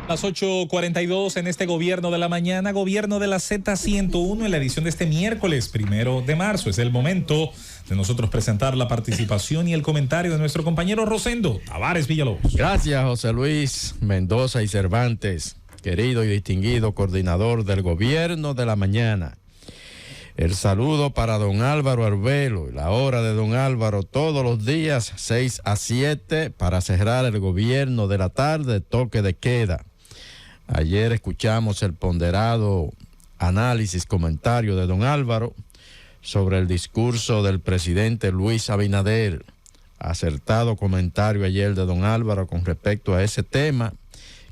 Las 8:42 en este Gobierno de la Mañana, Gobierno de la Z101 en la edición de este miércoles 1 de marzo. Es el momento de nosotros presentar la participación y el comentario de nuestro compañero Rosendo Tavares Villalobos. Gracias, José Luis Mendoza y Cervantes, querido y distinguido coordinador del Gobierno de la Mañana. El saludo para don Álvaro Arbelo, la hora de don Álvaro todos los días 6 a 7 para cerrar el Gobierno de la tarde, toque de queda. Ayer escuchamos el ponderado análisis, comentario de don Álvaro sobre el discurso del presidente Luis Abinader. Acertado comentario ayer de don Álvaro con respecto a ese tema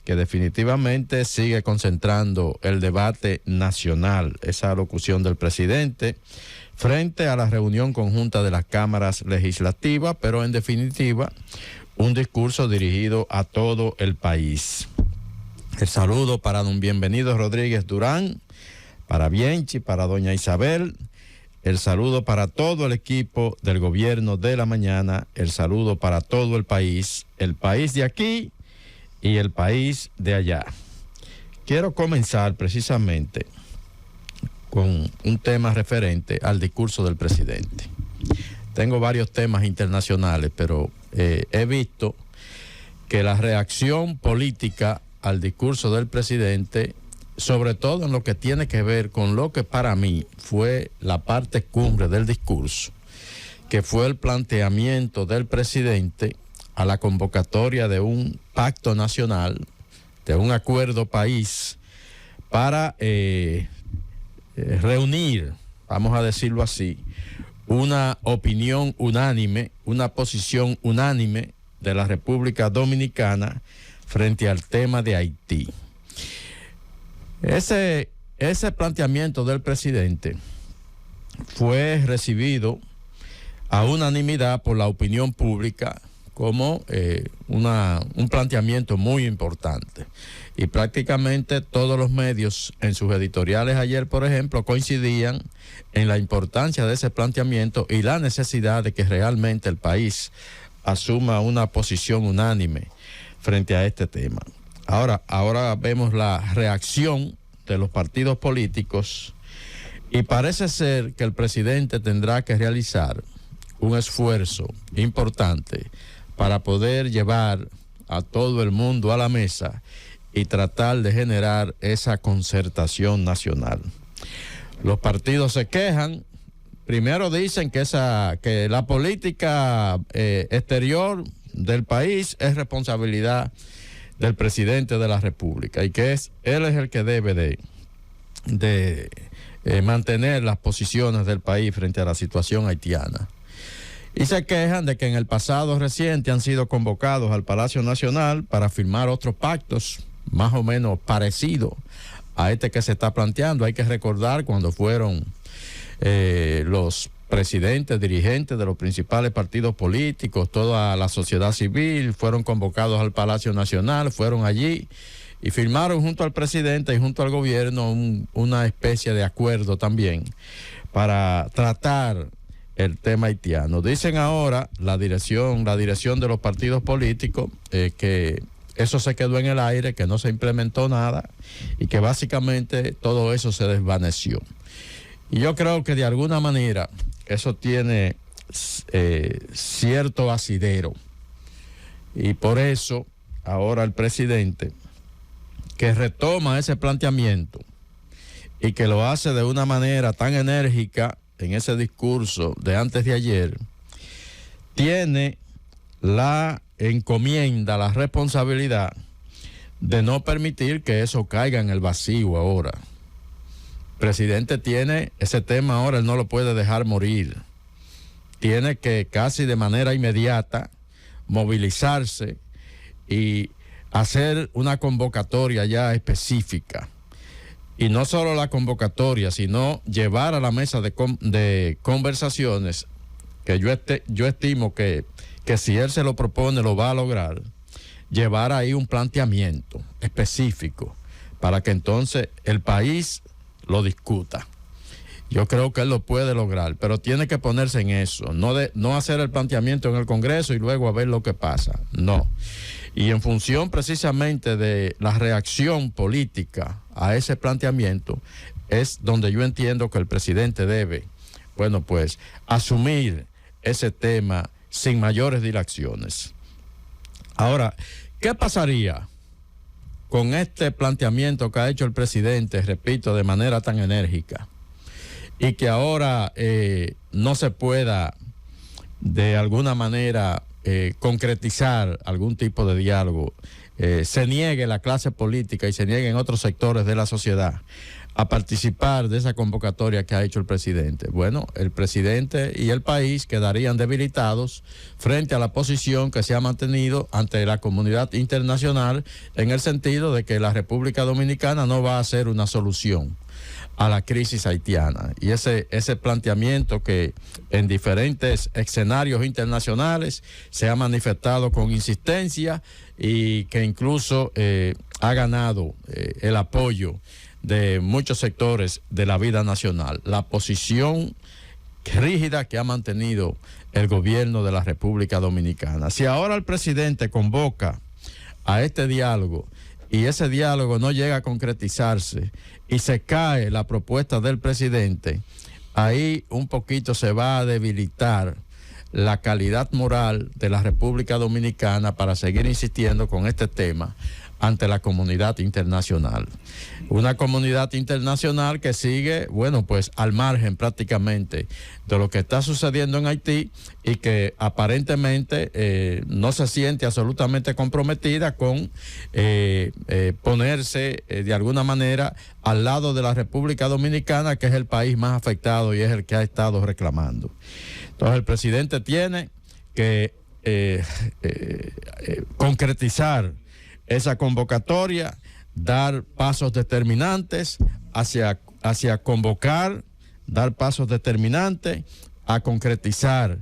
que definitivamente sigue concentrando el debate nacional, esa alocución del presidente frente a la reunión conjunta de las cámaras legislativas, pero en definitiva un discurso dirigido a todo el país. El saludo para don Bienvenido Rodríguez Durán, para Bienchi, para doña Isabel, el saludo para todo el equipo del Gobierno de la Mañana, el saludo para todo el país de aquí y el país de allá. Quiero comenzar precisamente con un tema referente al discurso del presidente. Tengo varios temas internacionales, pero he visto que la reacción política al discurso del presidente, sobre todo en lo que tiene que ver con lo que para mí fue la parte cumbre del discurso, que fue el planteamiento del presidente a la convocatoria de un pacto nacional, de un acuerdo país, para reunir, vamos a decirlo así, una opinión unánime, una posición unánime de la República Dominicana frente al tema de Haití. Ese planteamiento del presidente fue recibido a unanimidad por la opinión pública como un planteamiento muy importante. Y prácticamente todos los medios en sus editoriales ayer, por ejemplo, coincidían en la importancia de ese planteamiento y la necesidad de que realmente el país asuma una posición unánime frente a este tema. Ahora vemos la reacción de los partidos políticos y parece ser que el presidente tendrá que realizar un esfuerzo importante para poder llevar a todo el mundo a la mesa y tratar de generar esa concertación nacional. Los partidos se quejan, primero dicen que la política exterior del país es responsabilidad del presidente de la República y que él es el que debe de mantener las posiciones del país frente a la situación haitiana. Y se quejan de que en el pasado reciente han sido convocados al Palacio Nacional para firmar otros pactos más o menos parecidos a este que se está planteando. Hay que recordar cuando fueron los presidentes, dirigentes de los principales partidos políticos, toda la sociedad civil, fueron convocados al Palacio Nacional, fueron allí y firmaron junto al presidente y junto al gobierno una especie de acuerdo también para tratar el tema haitiano. Dicen ahora la dirección de los partidos políticos que eso se quedó en el aire, que no se implementó nada y que básicamente todo eso se desvaneció. Y yo creo que de alguna manera eso tiene cierto asidero. Y por eso ahora el presidente, que retoma ese planteamiento y que lo hace de una manera tan enérgica en ese discurso de antes de ayer, tiene la encomienda, la responsabilidad de no permitir que eso caiga en el vacío ahora. El presidente tiene ese tema ahora, él no lo puede dejar morir. Tiene que casi de manera inmediata movilizarse y hacer una convocatoria ya específica. Y no solo la convocatoria, sino llevar a la mesa de conversaciones, que yo estimo que si él se lo propone lo va a lograr, llevar ahí un planteamiento específico para que entonces el país lo discuta. Yo creo que él lo puede lograr, pero tiene que ponerse en eso, no hacer el planteamiento en el Congreso y luego a ver lo que pasa, no. Y en función precisamente de la reacción política a ese planteamiento, es donde yo entiendo que el presidente debe, bueno, pues, asumir ese tema sin mayores dilaciones. Ahora, ¿qué pasaría con este planteamiento que ha hecho el presidente, repito, de manera tan enérgica, y que ahora no se pueda de alguna manera concretizar algún tipo de diálogo, se niegue la clase política y se nieguen otros sectores de la sociedad a participar de esa convocatoria que ha hecho el presidente? Bueno, el presidente y el país quedarían debilitados frente a la posición que se ha mantenido ante la comunidad internacional, en el sentido de que la República Dominicana no va a ser una solución a la crisis haitiana. Y ese planteamiento que en diferentes escenarios internacionales se ha manifestado con insistencia y que incluso ha ganado el apoyo de muchos sectores de la vida nacional. La posición rígida que ha mantenido el gobierno de la República Dominicana. Si ahora el presidente convoca a este diálogo y ese diálogo no llega a concretizarse y se cae la propuesta del presidente, ahí un poquito se va a debilitar la calidad moral de la República Dominicana para seguir insistiendo con este tema ante la comunidad internacional. Una comunidad internacional que sigue, bueno, pues al margen prácticamente de lo que está sucediendo en Haití y que aparentemente no se siente absolutamente comprometida con ponerse de alguna manera al lado de la República Dominicana, que es el país más afectado y es el que ha estado reclamando. Entonces el presidente tiene que concretizar esa convocatoria, dar pasos determinantes hacia convocar, dar pasos determinantes a concretizar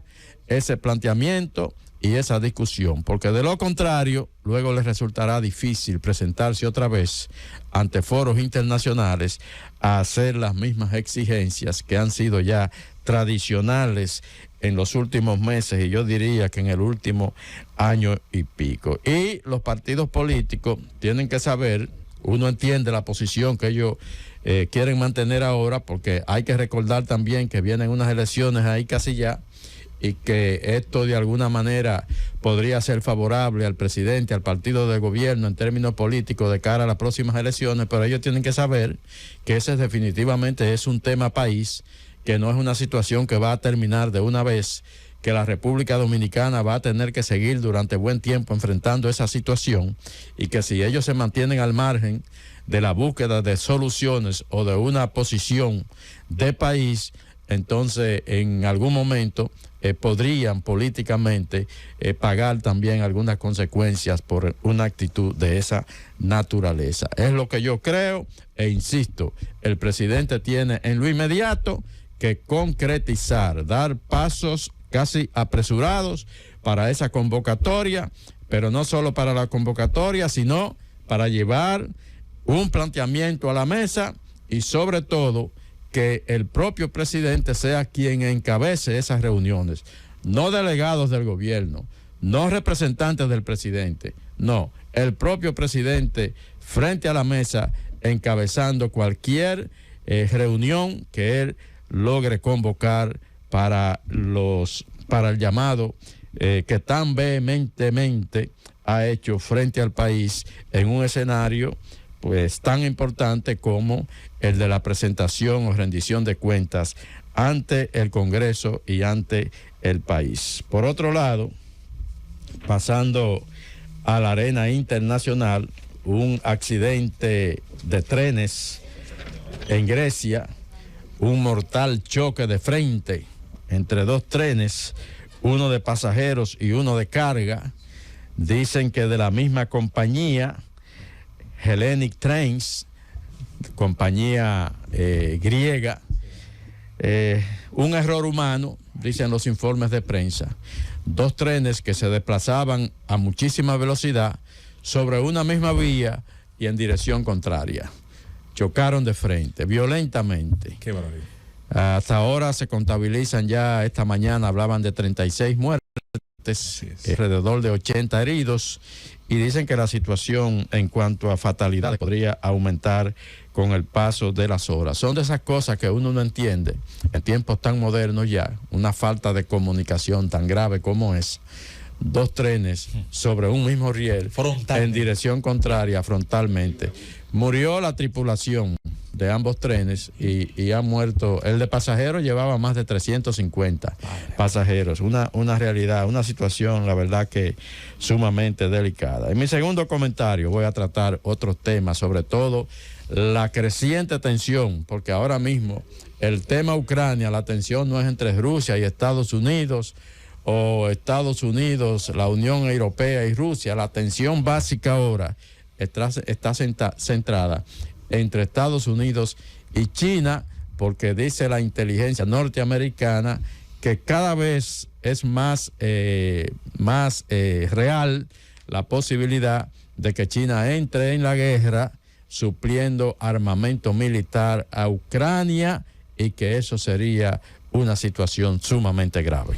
ese planteamiento y esa discusión, porque de lo contrario, luego les resultará difícil presentarse otra vez ante foros internacionales a hacer las mismas exigencias que han sido ya tradicionales en los últimos meses, y yo diría que en el último año y pico. Y los partidos políticos tienen que saber, uno entiende la posición que ellos quieren mantener ahora, porque hay que recordar también que vienen unas elecciones ahí casi ya, y que esto de alguna manera podría ser favorable al presidente, al partido de gobierno en términos políticos de cara a las próximas elecciones, pero ellos tienen que saber que ese definitivamente es un tema país, que no es una situación que va a terminar de una vez, que la República Dominicana va a tener que seguir durante buen tiempo enfrentando esa situación, y que si ellos se mantienen al margen de la búsqueda de soluciones o de una posición de país, entonces en algún momento podrían políticamente pagar también algunas consecuencias por una actitud de esa naturaleza. Es lo que yo creo, e insisto, el presidente tiene en lo inmediato que concretizar, dar pasos casi apresurados para esa convocatoria, pero no solo para la convocatoria, sino para llevar un planteamiento a la mesa, y sobre todo que el propio presidente sea quien encabece esas reuniones, no delegados del gobierno, no representantes del presidente, no, el propio presidente frente a la mesa encabezando cualquier reunión que él logre convocar para el llamado que tan vehementemente ha hecho frente al país en un escenario pues tan importante como el de la presentación o rendición de cuentas ante el Congreso y ante el país. Por otro lado, pasando a la arena internacional, un accidente de trenes en Grecia, un mortal choque de frente entre dos trenes, uno de pasajeros y uno de carga. Dicen que de la misma compañía, Hellenic Trains, compañía griega, un error humano, dicen los informes de prensa. Dos trenes que se desplazaban a muchísima velocidad sobre una misma vía y en dirección contraria. Chocaron de frente, violentamente. Qué barbaridad. Hasta ahora se contabilizan ya, esta mañana hablaban de 36 muertes alrededor de 80 heridos, y dicen que la situación en cuanto a fatalidades podría aumentar con el paso de las horas. Son de esas cosas que uno no entiende en tiempos tan modernos ya, una falta de comunicación tan grave como es. Dos trenes sobre un mismo riel en dirección contraria frontalmente. Murió la tripulación de ambos trenes y ha muerto. El de pasajeros llevaba más de 350 pasajeros. Una realidad, una situación, la verdad que sumamente delicada. En mi segundo comentario voy a tratar otros temas, sobre todo la creciente tensión, porque ahora mismo el tema Ucrania, la tensión no es entre Rusia y Estados Unidos, o Estados Unidos, la Unión Europea y Rusia. La tensión básica ahora está centrada entre Estados Unidos y China, porque dice la inteligencia norteamericana que cada vez es más real la posibilidad de que China entre en la guerra supliendo armamento militar a Ucrania, y que eso sería una situación sumamente grave.